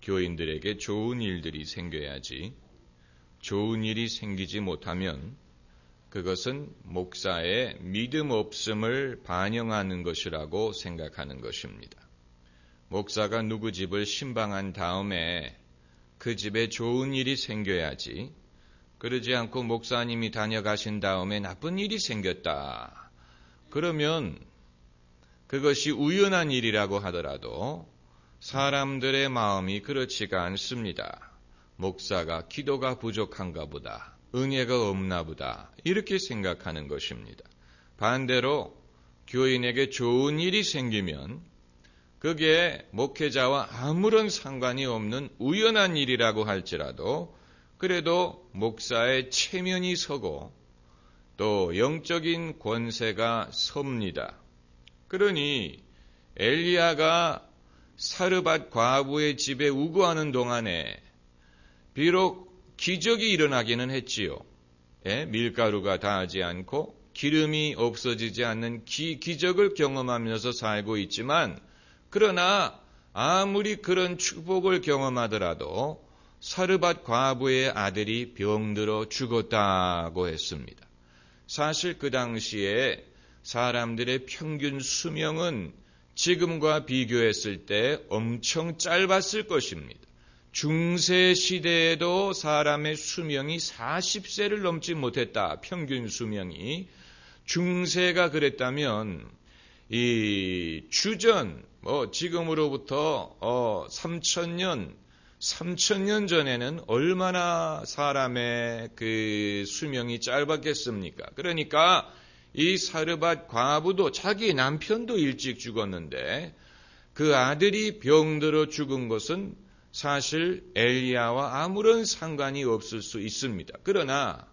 교인들에게 좋은 일들이 생겨야지 좋은 일이 생기지 못하면 그것은 목사의 믿음 없음을 반영하는 것이라고 생각하는 것입니다. 목사가 누구 집을 신방한 다음에 그 집에 좋은 일이 생겨야지 그러지 않고 목사님이 다녀가신 다음에 나쁜 일이 생겼다. 그러면 그것이 우연한 일이라고 하더라도 사람들의 마음이 그렇지가 않습니다. 목사가 기도가 부족한가 보다. 은혜가 없나 보다. 이렇게 생각하는 것입니다. 반대로 교인에게 좋은 일이 생기면 그게 목회자와 아무런 상관이 없는 우연한 일이라고 할지라도 그래도 목사의 체면이 서고 또 영적인 권세가 섭니다. 그러니 엘리야가 사르밧 과부의 집에 우거하는 동안에 비록 기적이 일어나기는 했지요. 밀가루가 닿지 않고 기름이 없어지지 않는 기적을 경험하면서 살고 있지만 그러나 아무리 그런 축복을 경험하더라도 사르밧 과부의 아들이 병들어 죽었다고 했습니다. 사실 그 당시에 사람들의 평균 수명은 지금과 비교했을 때 엄청 짧았을 것입니다. 중세 시대에도 사람의 수명이 40세를 넘지 못했다. 평균 수명이. 중세가 그랬다면 이 주전 지금으로부터 3,000년 전에는 얼마나 사람의 그 수명이 짧았겠습니까? 그러니까 이 사르밧 과부도 자기 남편도 일찍 죽었는데 그 아들이 병들어 죽은 것은 사실 엘리야와 아무런 상관이 없을 수 있습니다. 그러나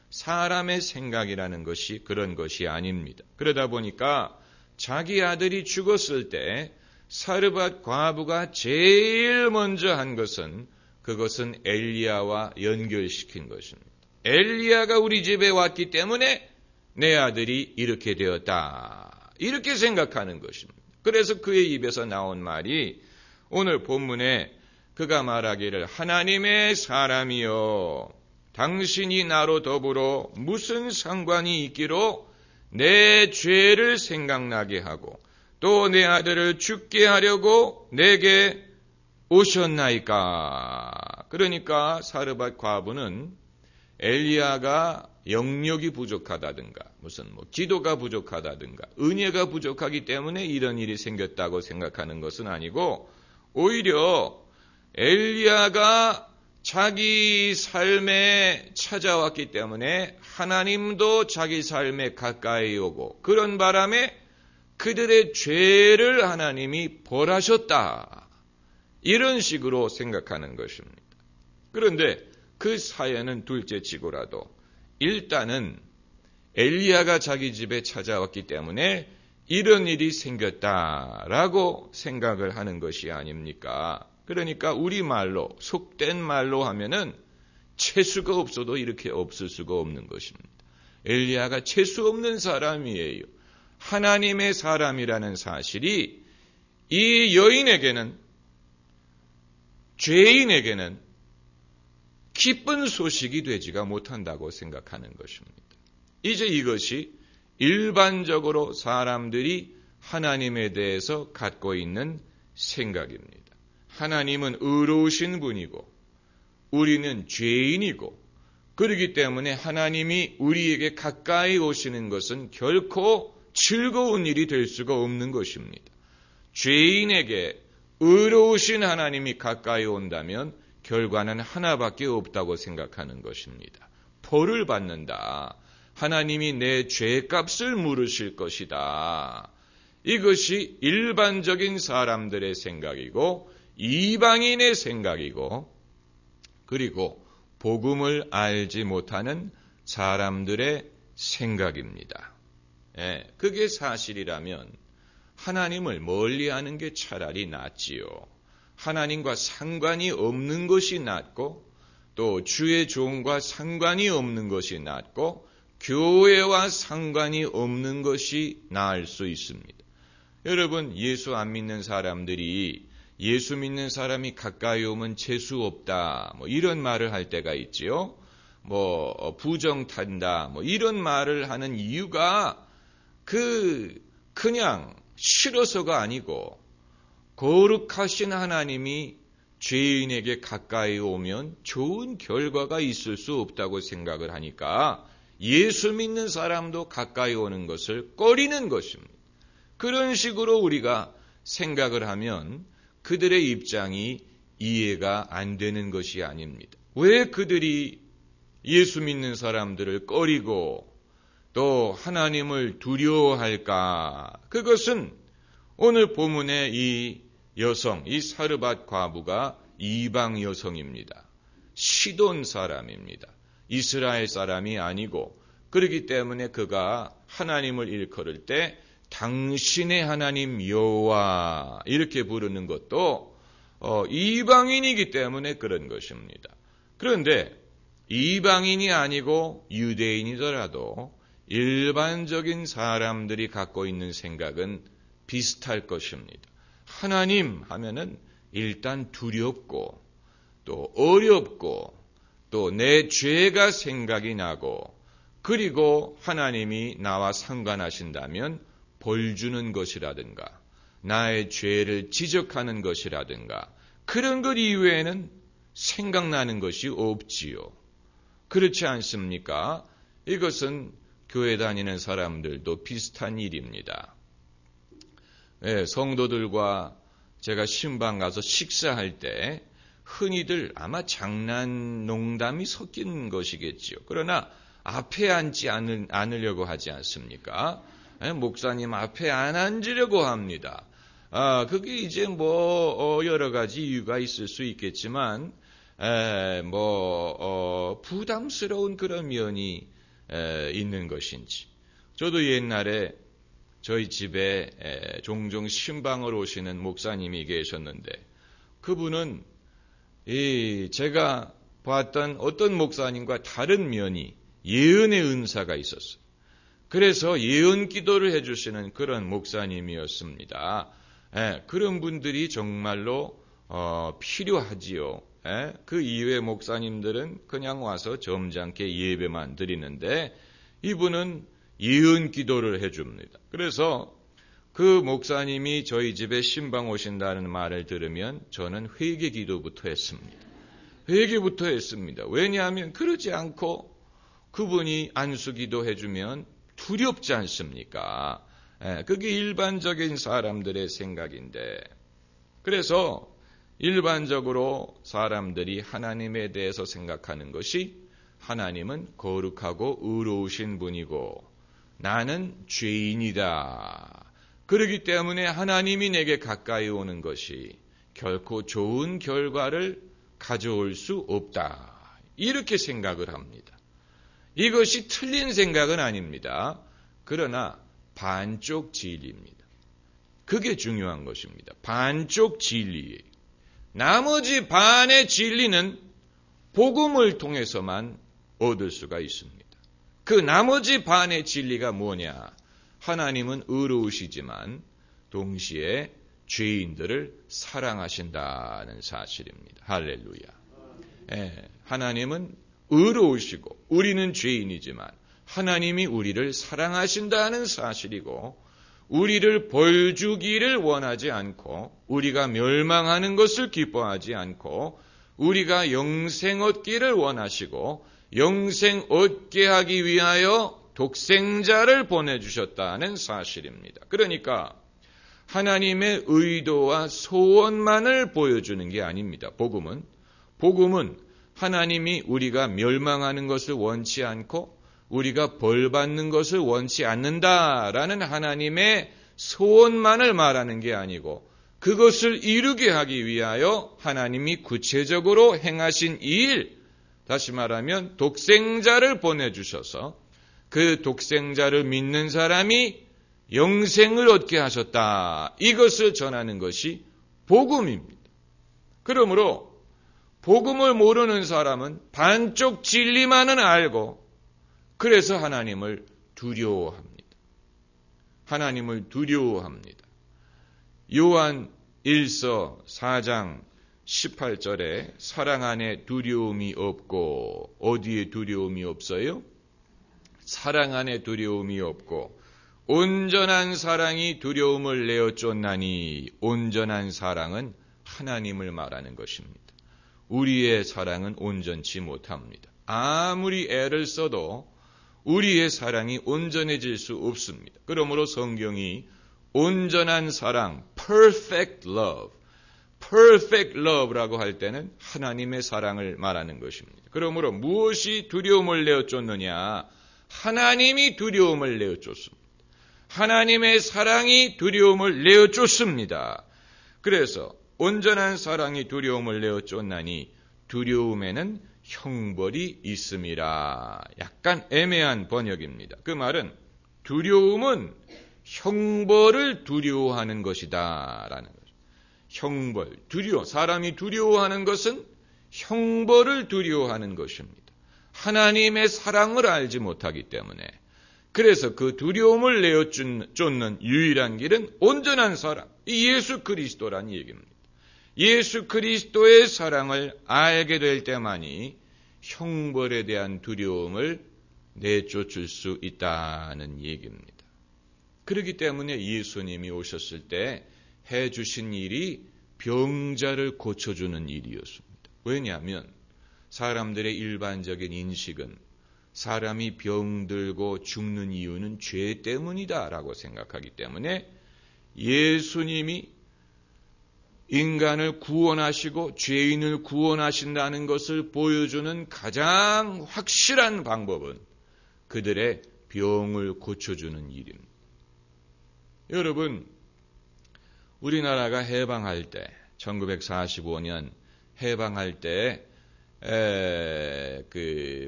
사람의 생각이라는 것이 그런 것이 아닙니다. 그러다 보니까 자기 아들이 죽었을 때 사르밧 과부가 제일 먼저 한 것은 그것은 엘리야와 연결시킨 것입니다. 엘리야가 우리 집에 왔기 때문에 내 아들이 이렇게 되었다. 이렇게 생각하는 것입니다. 그래서 그의 입에서 나온 말이 오늘 본문에 그가 말하기를 하나님의 사람이여 당신이 나로 더불어 무슨 상관이 있기로 내 죄를 생각나게 하고 또 내 아들을 죽게 하려고 내게 오셨나이까. 그러니까 사르밧 과부는 엘리야가 영력이 부족하다든가 무슨 기도가 부족하다든가 은혜가 부족하기 때문에 이런 일이 생겼다고 생각하는 것은 아니고 오히려 엘리야가 자기 삶에 찾아왔기 때문에 하나님도 자기 삶에 가까이 오고 그런 바람에 그들의 죄를 하나님이 벌하셨다. 이런 식으로 생각하는 것입니다. 그런데 그 사연은 둘째치고라도 일단은 엘리야가 자기 집에 찾아왔기 때문에 이런 일이 생겼다라고 생각을 하는 것이 아닙니까? 그러니까 우리말로 속된 말로 하면은 채수가 없어도 이렇게 없을 수가 없는 것입니다. 엘리야가 채수 없는 사람이에요. 하나님의 사람이라는 사실이 이 여인에게는 죄인에게는 기쁜 소식이 되지가 못한다고 생각하는 것입니다. 이제 이것이 일반적으로 사람들이 하나님에 대해서 갖고 있는 생각입니다. 하나님은 의로우신 분이고 우리는 죄인이고 그렇기 때문에 하나님이 우리에게 가까이 오시는 것은 결코 즐거운 일이 될 수가 없는 것입니다. 죄인에게 의로우신 하나님이 가까이 온다면 결과는 하나밖에 없다고 생각하는 것입니다. 벌을 받는다. 하나님이 내 죄값을 물으실 것이다. 이것이 일반적인 사람들의 생각이고 이방인의 생각이고 그리고 복음을 알지 못하는 사람들의 생각입니다. 그게 사실이라면 하나님을 멀리하는 게 차라리 낫지요. 하나님과 상관이 없는 것이 낫고 또 주의 종과 상관이 없는 것이 낫고 교회와 상관이 없는 것이 나을 수 있습니다. 여러분 예수 안 믿는 사람들이 예수 믿는 사람이 가까이 오면 재수 없다. 이런 말을 할 때가 있지요. 부정 탄다. 이런 말을 하는 이유가 그냥 싫어서가 아니고 거룩하신 하나님이 죄인에게 가까이 오면 좋은 결과가 있을 수 없다고 생각을 하니까 예수 믿는 사람도 가까이 오는 것을 꺼리는 것입니다. 그런 식으로 우리가 생각을 하면 그들의 입장이 이해가 안 되는 것이 아닙니다. 왜 그들이 예수 믿는 사람들을 꺼리고 또 하나님을 두려워할까? 그것은 오늘 본문의 이 여성, 이 사르밧 과부가 이방 여성입니다. 시돈 사람입니다. 이스라엘 사람이 아니고, 그렇기 때문에 그가 하나님을 일컬을 때 당신의 하나님 여호와 이렇게 부르는 것도 이방인이기 때문에 그런 것입니다. 그런데 이방인이 아니고 유대인이더라도 일반적인 사람들이 갖고 있는 생각은 비슷할 것입니다. 하나님 하면은 일단 두렵고 또 어렵고 또 내 죄가 생각이 나고, 그리고 하나님이 나와 상관하신다면 벌 주는 것이라든가 나의 죄를 지적하는 것이라든가 그런 것 이외에는 생각나는 것이 없지요. 그렇지 않습니까? 이것은 교회 다니는 사람들도 비슷한 일입니다. 성도들과 제가 신방 가서 식사할 때 흔히들 아마 장난, 농담이 섞인 것이겠지요. 그러나 앞에 앉지 않으려고 하지 않습니까? 목사님 앞에 안 앉으려고 합니다. 그게 이제 여러 가지 이유가 있을 수 있겠지만, 부담스러운 그런 면이 있는 것인지. 저도 옛날에 저희 집에 종종 신방을 오시는 목사님이 계셨는데, 그분은 제가 봤던 어떤 목사님과 다른 면이 예언의 은사가 있었어요. 그래서 예언 기도를 해주시는 그런 목사님이었습니다. 그런 분들이 정말로 필요하지요. 그 이외의 목사님들은 그냥 와서 점잖게 예배만 드리는데 이분은 예언 기도를 해줍니다. 그래서 그 목사님이 저희 집에 신방 오신다는 말을 들으면 저는 회개 기도부터 했습니다. 회개부터 했습니다. 왜냐하면 그러지 않고 그분이 안수 기도 해주면 두렵지 않습니까? 그게 일반적인 사람들의 생각인데, 그래서 일반적으로 사람들이 하나님에 대해서 생각하는 것이 하나님은 거룩하고 의로우신 분이고 나는 죄인이다. 그렇기 때문에 하나님이 내게 가까이 오는 것이 결코 좋은 결과를 가져올 수 없다. 이렇게 생각을 합니다. 이것이 틀린 생각은 아닙니다. 그러나 반쪽 진리입니다. 그게 중요한 것입니다. 반쪽 진리예요. 나머지 반의 진리는 복음을 통해서만 얻을 수가 있습니다. 그 나머지 반의 진리가 뭐냐? 하나님은 의로우시지만 동시에 죄인들을 사랑하신다는 사실입니다. 할렐루야. 하나님은 의로우시고 우리는 죄인이지만 하나님이 우리를 사랑하신다는 사실이고, 우리를 벌 주기를 원하지 않고 우리가 멸망하는 것을 기뻐하지 않고 우리가 영생 얻기를 원하시고 영생 얻게 하기 위하여 독생자를 보내주셨다는 사실입니다. 그러니까 하나님의 의도와 소원만을 보여주는 게 아닙니다. 복음은 하나님이 우리가 멸망하는 것을 원치 않고 우리가 벌 받는 것을 원치 않는다라는 하나님의 소원만을 말하는 게 아니고, 그것을 이루게 하기 위하여 하나님이 구체적으로 행하신 일, 다시 말하면 독생자를 보내주셔서 그 독생자를 믿는 사람이 영생을 얻게 하셨다. 이것을 전하는 것이 복음입니다. 그러므로 복음을 모르는 사람은 반쪽 진리만은 알고 그래서 하나님을 두려워합니다. 하나님을 두려워합니다. 요한 1서 4장 18절에 사랑 안에 두려움이 없고, 어디에 두려움이 없어요? 사랑 안에 두려움이 없고 온전한 사랑이 두려움을 내어 쫓나니, 온전한 사랑은 하나님을 말하는 것입니다. 우리의 사랑은 온전치 못합니다. 아무리 애를 써도 우리의 사랑이 온전해질 수 없습니다. 그러므로 성경이 온전한 사랑, perfect love라고 할 때는 하나님의 사랑을 말하는 것입니다. 그러므로 무엇이 두려움을 내어 쫓느냐? 하나님이 두려움을 내어 쫓습니다. 하나님의 사랑이 두려움을 내어 쫓습니다. 그래서 온전한 사랑이 두려움을 내어 쫓나니 두려움에는 형벌이 있음이라. 약간 애매한 번역입니다. 그 말은 두려움은 형벌을 두려워하는 것이다 라는 거죠. 형벌, 사람이 두려워하는 것은 형벌을 두려워하는 것입니다. 하나님의 사랑을 알지 못하기 때문에. 그래서 그 두려움을 내어 쫓는 유일한 길은 온전한 사랑, 예수 그리스도란 얘기입니다. 예수 그리스도의 사랑을 알게 될 때만이 형벌에 대한 두려움을 내쫓을 수 있다는 얘기입니다. 그렇기 때문에 예수님이 오셨을 때 해주신 일이 병자를 고쳐주는 일이었습니다. 왜냐하면 사람들의 일반적인 인식은 사람이 병들고 죽는 이유는 죄 때문이다라고 생각하기 때문에 예수님이 인간을 구원하시고 죄인을 구원하신다는 것을 보여주는 가장 확실한 방법은 그들의 병을 고쳐주는 일입니다. 여러분, 우리나라가 해방할 때, 1945년 해방할 때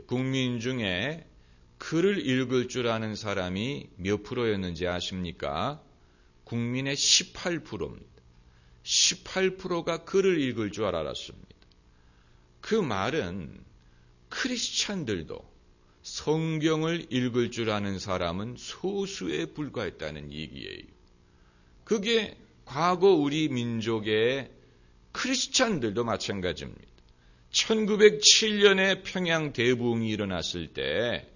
국민 중에 글을 읽을 줄 아는 사람이 몇 프로였는지 아십니까? 국민의 18%입니다. 18%가 글을 읽을 줄 알았습니다. 그 말은 크리스찬들도 성경을 읽을 줄 아는 사람은 소수에 불과했다는 얘기예요. 그게 과거 우리 민족의 크리스찬들도 마찬가지입니다. 1907년에 평양 대부흥이 일어났을 때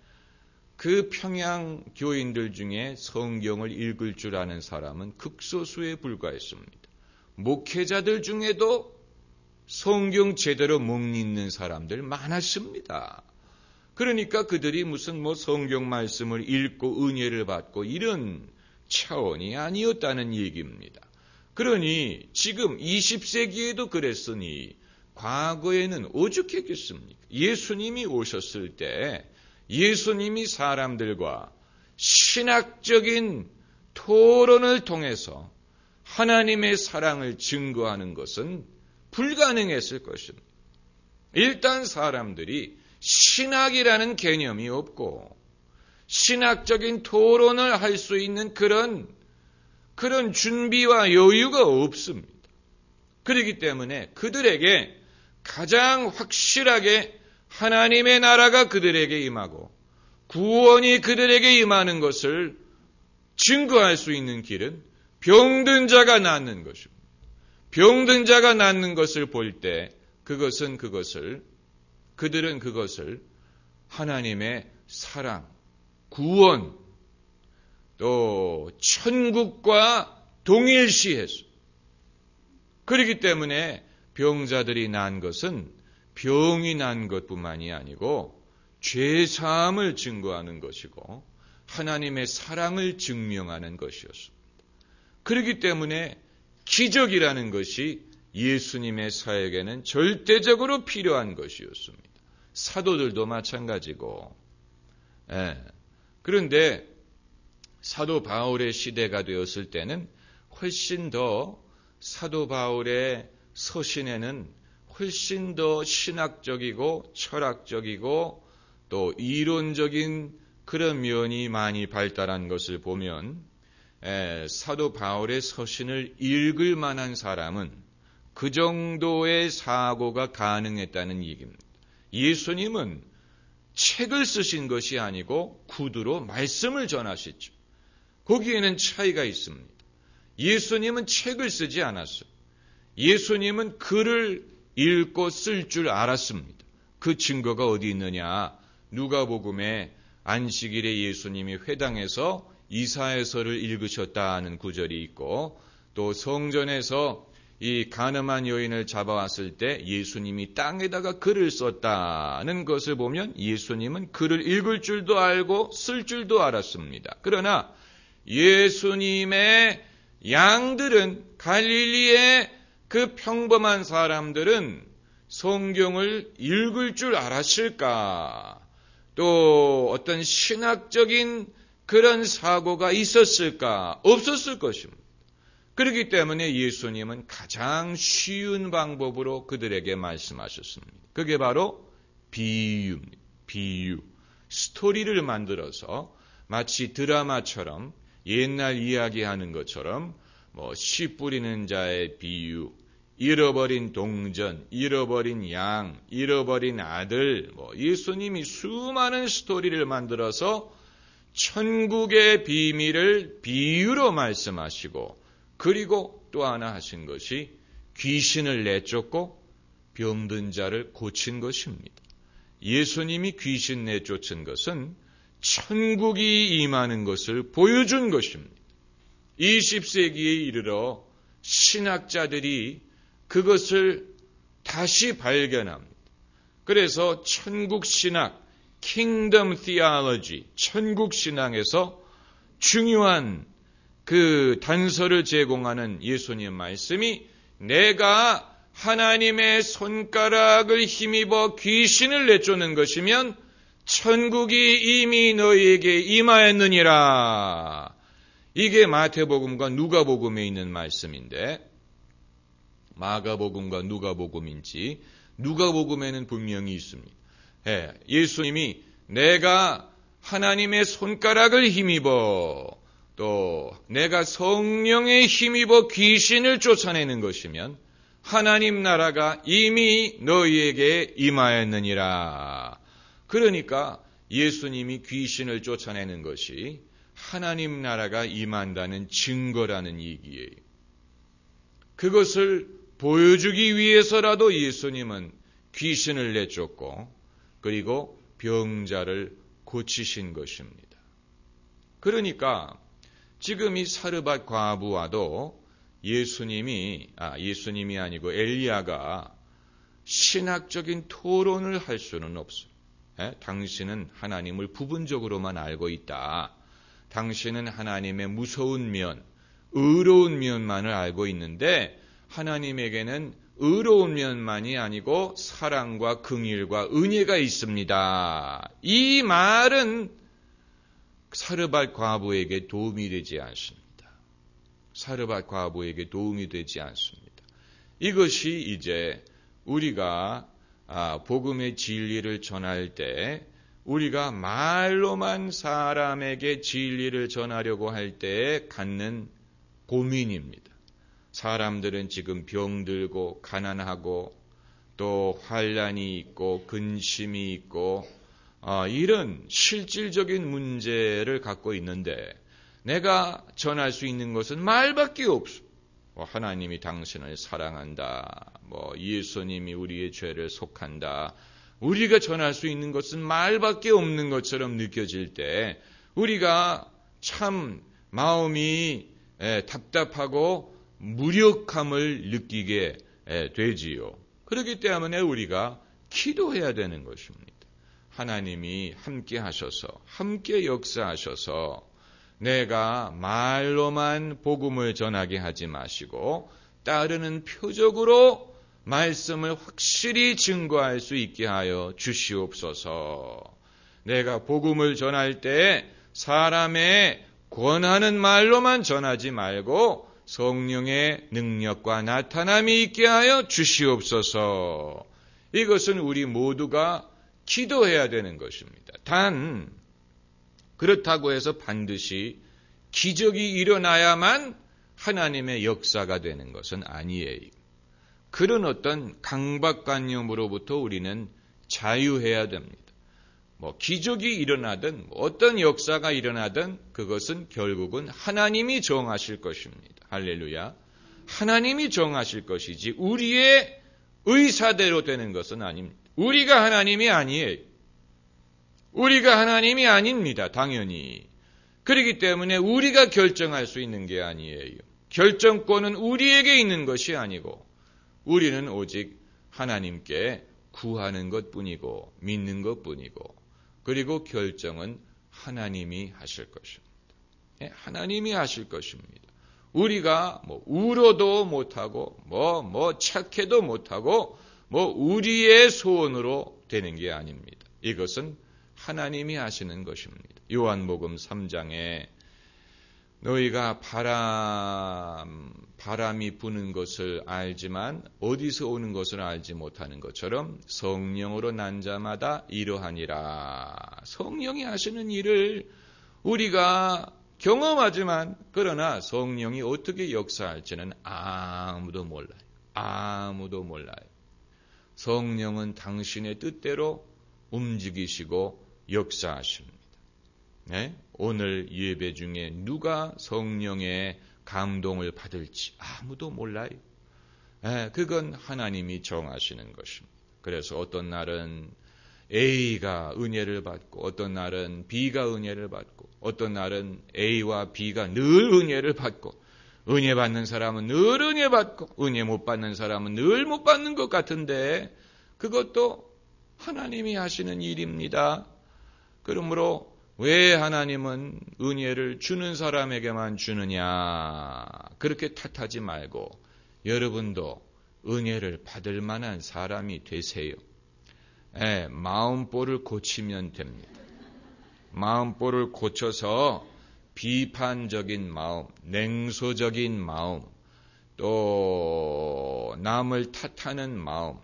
그 평양 교인들 중에 성경을 읽을 줄 아는 사람은 극소수에 불과했습니다. 목회자들 중에도 성경 제대로 못 읽는 사람들 많았습니다. 그러니까 그들이 무슨 성경 말씀을 읽고 은혜를 받고 이런 차원이 아니었다는 얘기입니다. 그러니 지금 20세기에도 그랬으니 과거에는 오죽했겠습니까? 예수님이 오셨을 때 예수님이 사람들과 신학적인 토론을 통해서 하나님의 사랑을 증거하는 것은 불가능했을 것입니다. 일단 사람들이 신학이라는 개념이 없고 신학적인 토론을 할 수 있는 그런 준비와 여유가 없습니다. 그렇기 때문에 그들에게 가장 확실하게 하나님의 나라가 그들에게 임하고 구원이 그들에게 임하는 것을 증거할 수 있는 길은 병든 자가 낫는 것입니다. 병든 자가 낫는 것을 볼 때 그들은 그것을 하나님의 사랑, 구원, 또 천국과 동일시했어요. 그렇기 때문에 병자들이 난 것은 병이 난 것뿐만이 아니고 죄사함을 증거하는 것이고 하나님의 사랑을 증명하는 것이었습니다. 그렇기 때문에 기적이라는 것이 예수님의 사역에는 절대적으로 필요한 것이었습니다. 사도들도 마찬가지고. 그런데 사도 바울의 시대가 되었을 때는 훨씬 더 사도 바울의 서신에는 훨씬 더 신학적이고 철학적이고 또 이론적인 그런 면이 많이 발달한 것을 보면 사도 바울의 서신을 읽을 만한 사람은 그 정도의 사고가 가능했다는 얘기입니다. 예수님은 책을 쓰신 것이 아니고 구두로 말씀을 전하셨죠. 거기에는 차이가 있습니다. 예수님은 책을 쓰지 않았어요. 예수님은 글을 읽고 쓸 줄 알았습니다. 그 증거가 어디 있느냐? 누가복음에 안식일에 예수님이 회당에서 이사야서를 읽으셨다는 구절이 있고, 또 성전에서 이 간음한 여인을 잡아왔을 때 예수님이 땅에다가 글을 썼다는 것을 보면 예수님은 글을 읽을 줄도 알고 쓸 줄도 알았습니다. 그러나 예수님의 양들은, 갈릴리의 그 평범한 사람들은 성경을 읽을 줄 알았을까? 또 어떤 신학적인 그런 사고가 있었을까? 없었을 것입니다. 그렇기 때문에 예수님은 가장 쉬운 방법으로 그들에게 말씀하셨습니다. 그게 바로 비유입니다. 비유. 스토리를 만들어서 마치 드라마처럼 옛날 이야기하는 것처럼 씨 뿌리는 자의 비유, 잃어버린 동전, 잃어버린 양, 잃어버린 아들, 예수님이 수많은 스토리를 만들어서 천국의 비밀을 비유로 말씀하시고, 그리고 또 하나 하신 것이 귀신을 내쫓고 병든 자를 고친 것입니다. 예수님이 귀신 내쫓은 것은 천국이 임하는 것을 보여준 것입니다. 20세기에 이르러 신학자들이 그것을 다시 발견합니다. 그래서 천국 신학, Kingdom Theology, 천국 신앙에서 중요한 그 단서를 제공하는 예수님 말씀이, 내가 하나님의 손가락을 힘입어 귀신을 내쫓는 것이면 천국이 이미 너희에게 임하였느니라. 이게 마태복음과 누가복음에 있는 말씀인데, 마가복음과 누가복음인지 누가복음에는 분명히 있습니다. 예수님이 내가 하나님의 손가락을 힘입어, 또 내가 성령에 힘입어 귀신을 쫓아내는 것이면 하나님 나라가 이미 너희에게 임하였느니라. 그러니까 예수님이 귀신을 쫓아내는 것이 하나님 나라가 임한다는 증거라는 얘기예요. 그것을 보여주기 위해서라도 예수님은 귀신을 내쫓고 그리고 병자를 고치신 것입니다. 그러니까 지금 이 사르밧 과부와도 예수님이 아니고 엘리야가 신학적인 토론을 할 수는 없어요. 당신은 하나님을 부분적으로만 알고 있다. 당신은 하나님의 무서운 면, 의로운 면만을 알고 있는데 하나님에게는 의로운 면만이 아니고 사랑과 긍휼과 은혜가 있습니다. 이 말은 사르밧 과부에게 도움이 되지 않습니다. 사르밧 과부에게 도움이 되지 않습니다. 이것이 이제 우리가 복음의 진리를 전할 때, 우리가 말로만 사람에게 진리를 전하려고 할 때 갖는 고민입니다. 사람들은 지금 병들고 가난하고 또 환난이 있고 근심이 있고 이런 실질적인 문제를 갖고 있는데 내가 전할 수 있는 것은 말밖에 없어. 하나님이 당신을 사랑한다. 예수님이 우리의 죄를 속한다. 우리가 전할 수 있는 것은 말밖에 없는 것처럼 느껴질 때 우리가 참 마음이 답답하고 무력함을 느끼게 되지요. 그렇기 때문에 우리가 기도해야 되는 것입니다. 하나님이 함께 하셔서, 함께 역사하셔서 내가 말로만 복음을 전하게 하지 마시고 따르는 표적으로 말씀을 확실히 증거할 수 있게 하여 주시옵소서. 내가 복음을 전할 때 사람의 권하는 말로만 전하지 말고 성령의 능력과 나타남이 있게 하여 주시옵소서. 이것은 우리 모두가 기도해야 되는 것입니다. 단 그렇다고 해서 반드시 기적이 일어나야만 하나님의 역사가 되는 것은 아니에요. 그런 어떤 강박관념으로부터 우리는 자유해야 됩니다. 기적이 일어나든 어떤 역사가 일어나든 그것은 결국은 하나님이 정하실 것입니다. 할렐루야. 하나님이 정하실 것이지 우리의 의사대로 되는 것은 아닙니다. 우리가 하나님이 아니에요. 우리가 하나님이 아닙니다. 당연히. 그렇기 때문에 우리가 결정할 수 있는 게 아니에요. 결정권은 우리에게 있는 것이 아니고 우리는 오직 하나님께 구하는 것뿐이고 믿는 것뿐이고 그리고 결정은 하나님이 하실 것입니다. 하나님이 하실 것입니다. 우리가 울어도 못하고 착해도 못하고 우리의 소원으로 되는 게 아닙니다. 이것은 하나님이 하시는 것입니다. 요한복음 3장에 너희가 바람이 부는 것을 알지만 어디서 오는 것을 알지 못하는 것처럼 성령으로 난 자마다 이러하니라. 성령이 하시는 일을 우리가 경험하지만 그러나 성령이 어떻게 역사할지는 아무도 몰라요. 아무도 몰라요. 성령은 당신의 뜻대로 움직이시고 역사하십니다. 네? 오늘 예배 중에 누가 성령의 감동을 받을지 아무도 몰라요. 네, 그건 하나님이 정하시는 것입니다. 그래서 어떤 날은 A가 은혜를 받고 어떤 날은 B가 은혜를 받고 어떤 날은 A와 B가 늘 은혜를 받고 은혜 받는 사람은 늘 은혜 받고 은혜 못 받는 사람은 늘 못 받는 것 같은데 그것도 하나님이 하시는 일입니다. 그러므로 왜 하나님은 은혜를 주는 사람에게만 주느냐 그렇게 탓하지 말고 여러분도 은혜를 받을 만한 사람이 되세요. 마음볼을 고치면 됩니다. 마음볼을 고쳐서 비판적인 마음, 냉소적인 마음, 또 남을 탓하는 마음,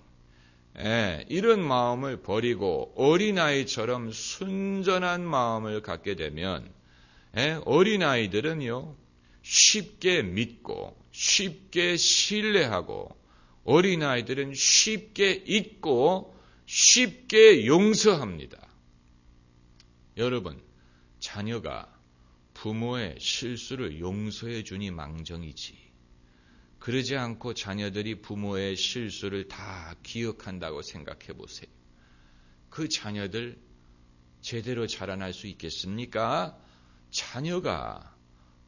이런 마음을 버리고 어린아이처럼 순전한 마음을 갖게 되면 어린아이들은요 쉽게 믿고 쉽게 신뢰하고 어린아이들은 쉽게 잊고 쉽게 용서합니다. 여러분, 자녀가 부모의 실수를 용서해 주니 망정이지. 그러지 않고 자녀들이 부모의 실수를 다 기억한다고 생각해 보세요. 그 자녀들 제대로 자라날 수 있겠습니까? 자녀가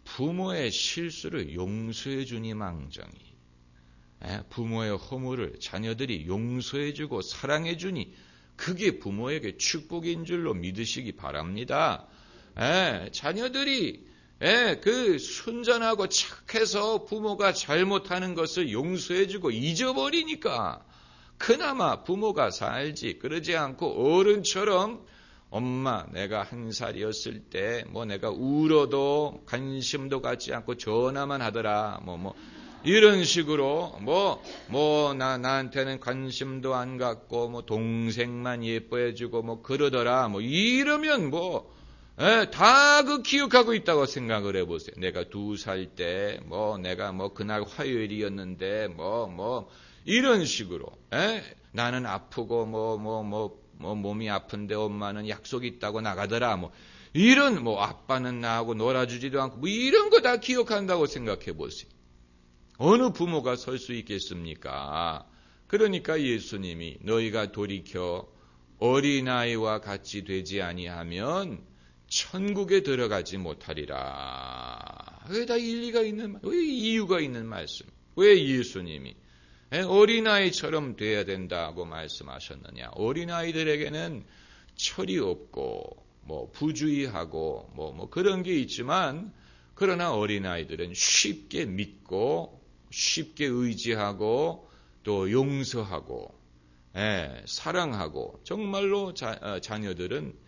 부모의 실수를 용서해 주니 망정이. 부모의 허물을 자녀들이 용서해 주고 사랑해 주니 그게 부모에게 축복인 줄로 믿으시기 바랍니다. 자녀들이 그 순전하고 착해서 부모가 잘못하는 것을 용서해주고 잊어버리니까 그나마 부모가 살지. 그러지 않고 어른처럼 엄마 내가 1살이었을 때 내가 울어도 관심도 갖지 않고 전화만 하더라. 이런 식으로 나한테는 관심도 안 갖고 동생만 예뻐해주고 그러더라. 이러면 다 그 기억하고 있다고 생각을 해보세요. 내가 2살 때, 내가 그날 화요일이었는데, 이런 식으로, 나는 아프고, 몸이 아픈데 엄마는 약속 있다고 나가더라. 이런, 아빠는 나하고 놀아주지도 않고, 이런 거 다 기억한다고 생각해 보세요. 어느 부모가 설 수 있겠습니까? 그러니까 예수님이 너희가 돌이켜 어린아이와 같이 되지 아니하면 천국에 들어가지 못하리라. 왜 다 일리가 있는, 왜 이유가 있는 말씀? 왜 예수님이 어린아이처럼 돼야 된다고 말씀하셨느냐? 어린아이들에게는 철이 없고, 부주의하고, 그런 게 있지만, 그러나 어린아이들은 쉽게 믿고, 쉽게 의지하고, 또 용서하고, 사랑하고, 정말로 자녀들은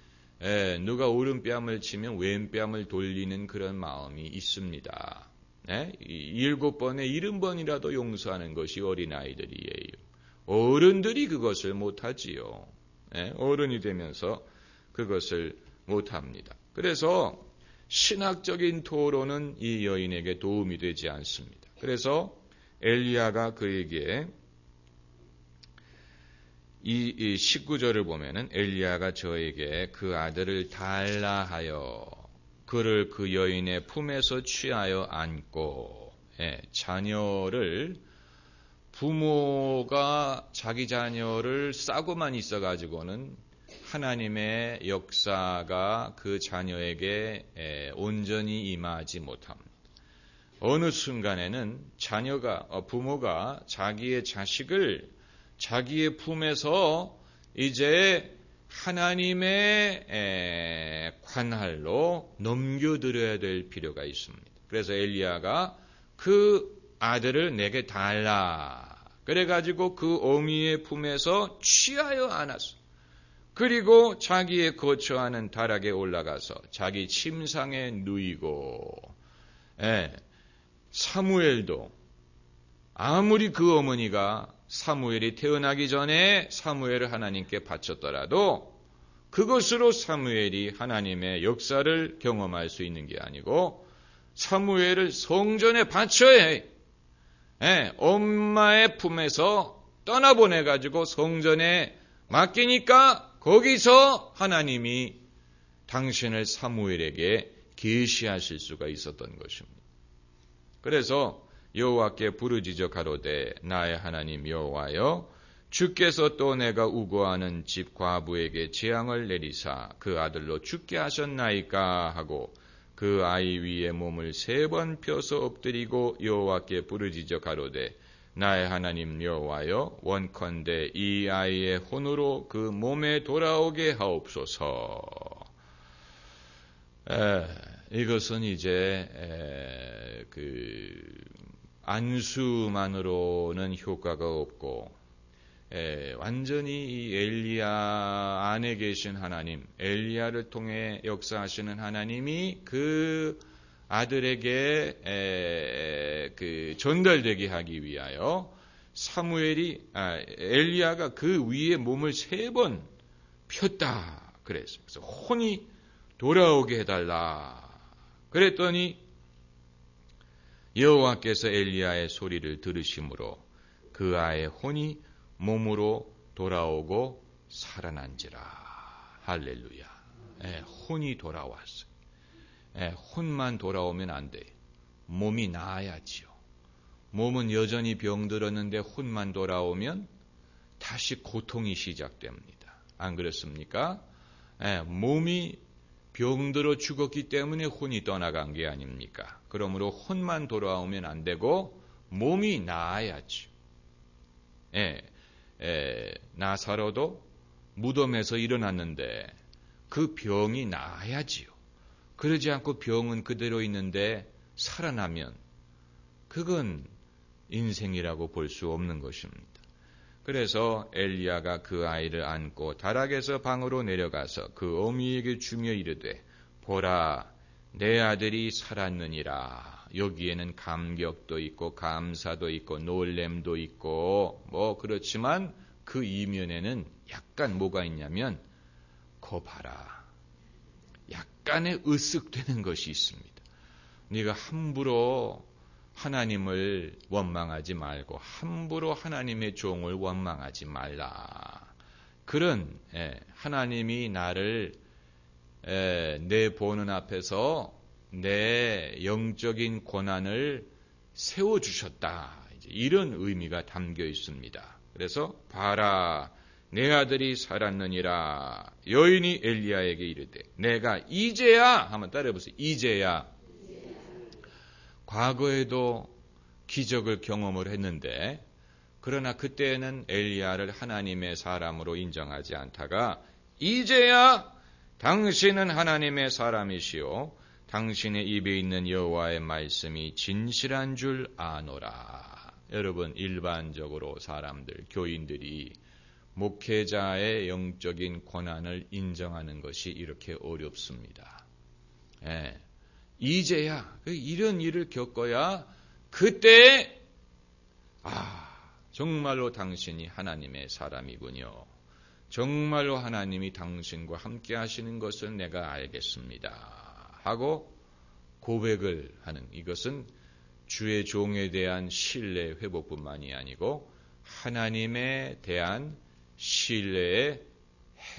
누가 오른뺨을 치면 왼뺨을 돌리는 그런 마음이 있습니다. 7번에 70번이라도 용서하는 것이 어린아이들이에요. 어른들이 그것을 못하지요. 어른이 되면서 그것을 못합니다. 그래서 신학적인 토론은 이 여인에게 도움이 되지 않습니다. 그래서 엘리야가 그에게 이 19절을 보면은 엘리야가 저에게 그 아들을 달라 하여 그를 그 여인의 품에서 취하여 안고 부모가 자기 자녀를 싸고만 있어가지고는 하나님의 역사가 그 자녀에게 온전히 임하지 못합니다. 어느 순간에는 부모가 자기의 자식을 자기의 품에서 이제 하나님의 관할로 넘겨드려야 될 필요가 있습니다. 그래서 엘리야가 그 아들을 내게 달라. 그래가지고 그 어미의 품에서 취하여 안았어. 그리고 자기의 거처하는 다락에 올라가서 자기 침상에 누이고, 사무엘도 아무리 그 어머니가 사무엘이 태어나기 전에 사무엘을 하나님께 바쳤더라도 그것으로 사무엘이 하나님의 역사를 경험할 수 있는 게 아니고 사무엘을 성전에 바쳐야 해. 엄마의 품에서 떠나보내가지고 성전에 맡기니까 거기서 하나님이 당신을 사무엘에게 계시하실 수가 있었던 것입니다. 그래서 여호와께 부르짖어 가로되 나의 하나님 여호와여 주께서 또 내가 우거하는 집 과부에게 재앙을 내리사 그 아들로 죽게 하셨나이까 하고 그 아이 위에 몸을 3번 펴서 엎드리고 여호와께 부르짖어 가로되 나의 하나님 여호와여 원컨대 이 아이의 혼으로 그 몸에 돌아오게 하옵소서. 이것은 이제 안수만으로는 효과가 없고 완전히 이 엘리야 안에 계신 하나님, 엘리야를 통해 역사하시는 하나님이 그 아들에게 전달되게 하기 위하여 엘리야가 그 위에 몸을 3번 폈다 그랬어요. 그래서 혼이 돌아오게 해달라. 그랬더니 여호와께서 엘리야의 소리를 들으심으로 그 아이의 혼이 몸으로 돌아오고 살아난지라. 할렐루야. 혼이 돌아왔어요. 혼만 돌아오면 안 돼. 몸이 나아야지요. 몸은 여전히 병들었는데 혼만 돌아오면 다시 고통이 시작됩니다. 안 그렇습니까? 몸이 병들어 죽었기 때문에 혼이 떠나간 게 아닙니까? 그러므로 혼만 돌아오면 안 되고 몸이 나아야지. 나사로도 무덤에서 일어났는데 그 병이 나아야지요. 그러지 않고 병은 그대로 있는데 살아나면 그건 인생이라고 볼 수 없는 것입니다. 그래서 엘리야가 그 아이를 안고 다락에서 방으로 내려가서 그 어미에게 주며 이르되 보라 내 아들이 살았느니라. 여기에는 감격도 있고 감사도 있고 놀램도 있고 그렇지만 그 이면에는 약간 뭐가 있냐면 거 봐라. 약간의 으쓱되는 것이 있습니다. 네가 함부로 하나님을 원망하지 말고 함부로 하나님의 종을 원망하지 말라. 그런 하나님이 나를 내 보는 앞에서 내 영적인 고난을 세워주셨다. 이런 의미가 담겨 있습니다. 그래서 봐라 내 아들이 살았느니라. 여인이 엘리야에게 이르되 내가 이제야 한번 따라해보세요. 이제야. 과거에도 기적을 경험을 했는데 그러나 그때는 엘리야를 하나님의 사람으로 인정하지 않다가 이제야 당신은 하나님의 사람이시오. 당신의 입에 있는 여호와의 말씀이 진실한 줄 아노라. 여러분 일반적으로 사람들, 교인들이 목회자의 영적인 고난을 인정하는 것이 이렇게 어렵습니다. 이제야 이런 일을 겪어야 그때 정말로 당신이 하나님의 사람이군요. 정말로 하나님이 당신과 함께 하시는 것을 내가 알겠습니다. 하고 고백을 하는 이것은 주의 종에 대한 신뢰 회복뿐만이 아니고 하나님에 대한 신뢰의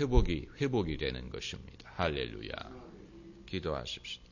회복이 되는 것입니다. 할렐루야. 기도하십시오.